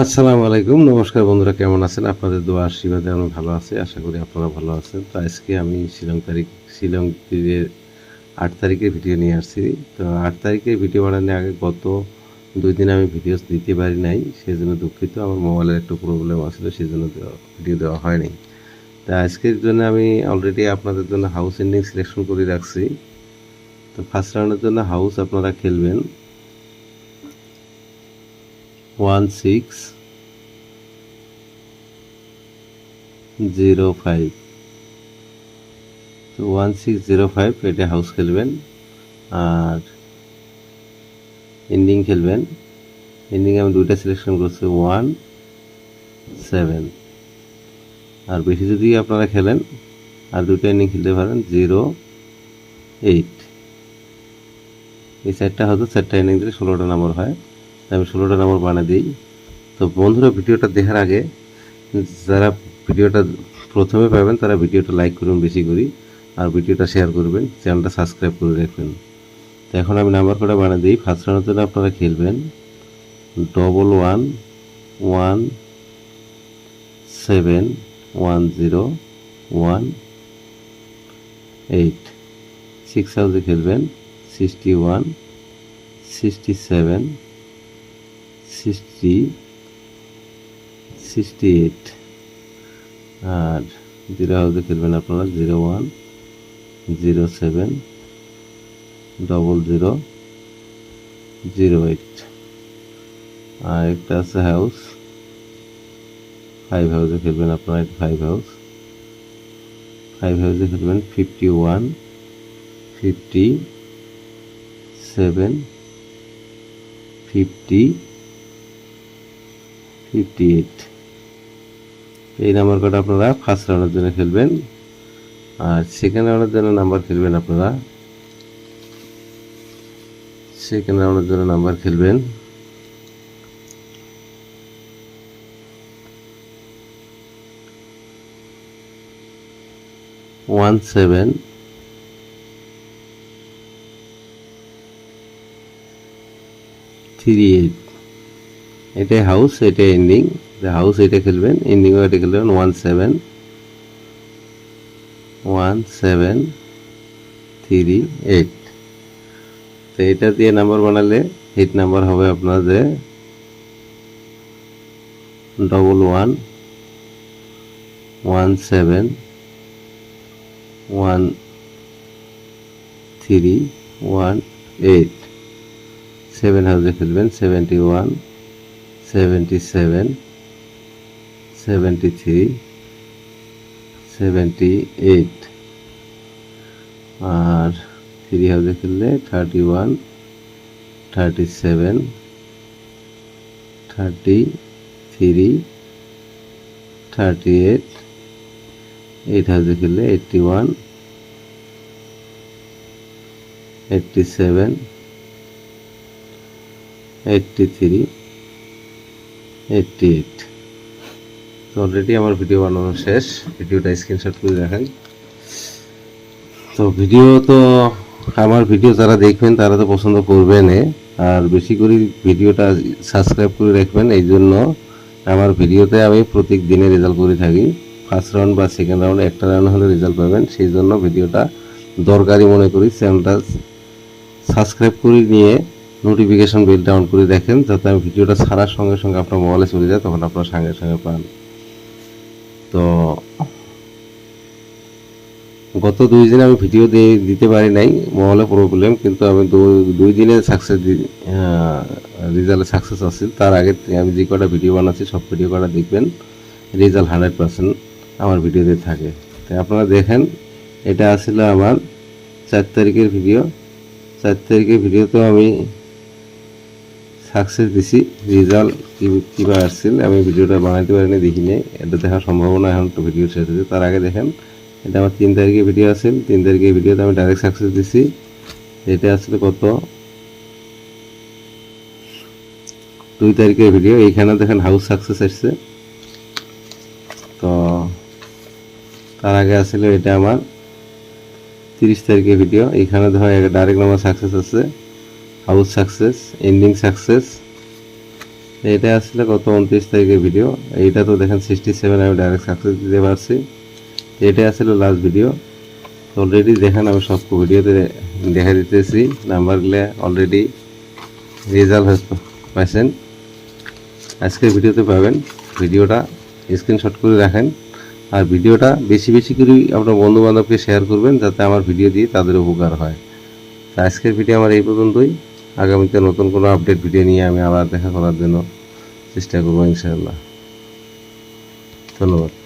আসসালামু আলাইকুম, নমস্কার বন্ধুরা, কেমন আছেন? আপনাদের দোয়া আশীর্বাদে আমি ভালো আছি। আশা করি আপনারা ভালো আছেন। তো আজকে আমি শিলং তীরের ৮ তারিখের ভিডিও নিয়ে আসছি। তো ৮ তারিখের ভিডিও বানানোর আগে গত ২ দিন আমি ভিডিও দিতে পারি নাই, সেজন্য দুঃখিত। আমার মোবাইলের একটু প্রবলেম আছিল, সেজন্য ভিডিও দেওয়া হয়নি। তা আজকের জন্য আমি অলরেডি আপনাদের জন্য হাউস এন্ডিং সিলেকশন করে রাখছি। তো ফার্স্ট রাউন্ডের জন্য হাউস আপনারা খেলবেন 1605। তো 1605 এটা হাউস খেলবেন। আর এন্ডিং খেলবেন, এন্ডিংয়ে আমি দুইটা সিলেকশন করছি 17। আর বেশি যদি আপনারা খেলেন আর দুটো এন্ডিং খেলতে পারেন 08। এই চারটা হয়তো চারটা এন্ডিং দিলে 16টা নম্বর হয়, আমি 16টা নম্বর বানিয়ে দিই। তো বন্ধুরা, ভিডিওটা দেখার আগে যারা ভিডিওটা প্রথমে পাবেন তারা ভিডিওটা লাইক করুন বেশি করে, আর ভিডিওটা শেয়ার করবেন, চ্যানেলটা সাবস্ক্রাইব করে রাখবেন। তো এখন আমি নাম্বার কটা বানিয়ে দিই। ফার্স্ট রাউন্ডের জন্য আপনারা খেলবেন 11171018। 6 হাউসে খেলবেন 61 67 60 68। আর 0 হাউসে খেলবেন আপনারা 01 07 00 08। আর একটা আছে হাউস 5 হাউসে খেলবেন আপনারা 5 হাউসে খেলবেন 51 57 50 58। এই নাম্বার কটা আপনারা ফার্স্ট রাউন্ডের জন্য খেলবেন। আর সেকেন্ড রাউন্ডের জন্য নাম্বার খেলবেন 1738। এটাই হাউস, এটাই এন্ডিং। হাউস এটা খেলবেন, এন্ডিংও এটা খেলবেন 1738। তো এটা দিয়ে নাম্বার বানালে হিট নাম্বার হবে আপনাদের 11171318। 7 হাউসে খেলবেন 71 77 73 78। আর 3 হাউসে খেললে 31 37 33 38। 8 হাউসে খেললে 81 87 83 88। তো অলরেডি আমার ভিডিও বানানো শেষ, ভিডিওটা স্ক্রিনশট করে রাখেন। তো আমার ভিডিও যারা দেখবেন তারা তো পছন্দ করবেন, আর বেশি করে ভিডিওটা সাবস্ক্রাইব করে রাখবেন। এই জন্য আমার ভিডিওতে আমি প্রত্যেক দিনে রেজাল্ট করে থাকি। ফার্স্ট রাউন্ড বা সেকেন্ড রাউন্ড একটা রাউন্ড হলে রেজাল্ট পাবেন, সেই জন্য ভিডিওটা দরকারি মনে করি। চ্যানেলটা সাবস্ক্রাইব করে নিয়ে নোটিফিকেশন বেলটা অন করে দেখেন, যাতে আমি ভিডিওটা ছাড়ার সঙ্গে সঙ্গে আপনার মোবাইলে চলে যায়, তখন আপনার সঙ্গে সঙ্গে পান। তো গত 2 দিন আমি ভিডিও দিতে পারি নাই, মোবাইলে প্রবলেম, কিন্তু আমি 2 দিনে রেজাল্টে সাকসেস আছি। তার আগে আমি যে কটা ভিডিও বানাচ্ছি সব ভিডিও কটা দেখবেন, রেজাল্ট 100% আমার ভিডিওতে থাকে। তাই আপনারা দেখেন, এটা আসলে আমার 4 তারিখের ভিডিও। 4 তারিখের ভিডিওতেও আমি সাকসেস দিছি। রেজাল্ট কীভাবে আসছিল আমি ভিডিওটা বানাইতে পারিনি, দেখিনি। এটা দেখার সম্ভাবনা এখন তো ভিডিও শেষ হয়েছে। তার আগে দেখেন, এটা আমার 3 তারিখের ভিডিও আছে। 3 তারিখের ভিডিওতে আমি ডাইরেক্ট সাকসেস দিছি। এটা আসলে কত 2 তারিখের ভিডিও। এইখানে দেখেন হাউস সাকসেস আসছে। তো তার আগে আসলে এটা আমার 30 তারিখের ভিডিও। এইখানে দেখো ডাইরেক্ট নাম্বার সাকসেস আছে, হাউস সাকসেস, এন্ডিং সাকসেস, এটা আসলে গত 29 তারিখের ভিডিও। এইটা তো দেখেন 67 আমি ডাইরেক্ট সাকসেস দিতে পারছি। এটা আসলে লাস্ট ভিডিও। অলরেডি দেখেন আমি সব ভিডিওতে দেখা দিতেছি নাম্বারগুলো অলরেডি রেজাল্ট পাইছেন। আজকের ভিডিওতে পাবেন। ভিডিওটা স্ক্রিনশট করে রাখেন আর ভিডিওটা বেশি বেশি করে আপনার বন্ধু বান্ধবকে শেয়ার করবেন যাতে আমার ভিডিও দিয়ে তাদের উপকার হয়। তো আজকের ভিডিও আমার এই পর্যন্তই। আগামীতে নতুন কোনো আপডেট ভিডিও নিয়ে আমি আবার দেখা করার জন্য চেষ্টা করবো ইনশাআল্লাহ। ধন্যবাদ।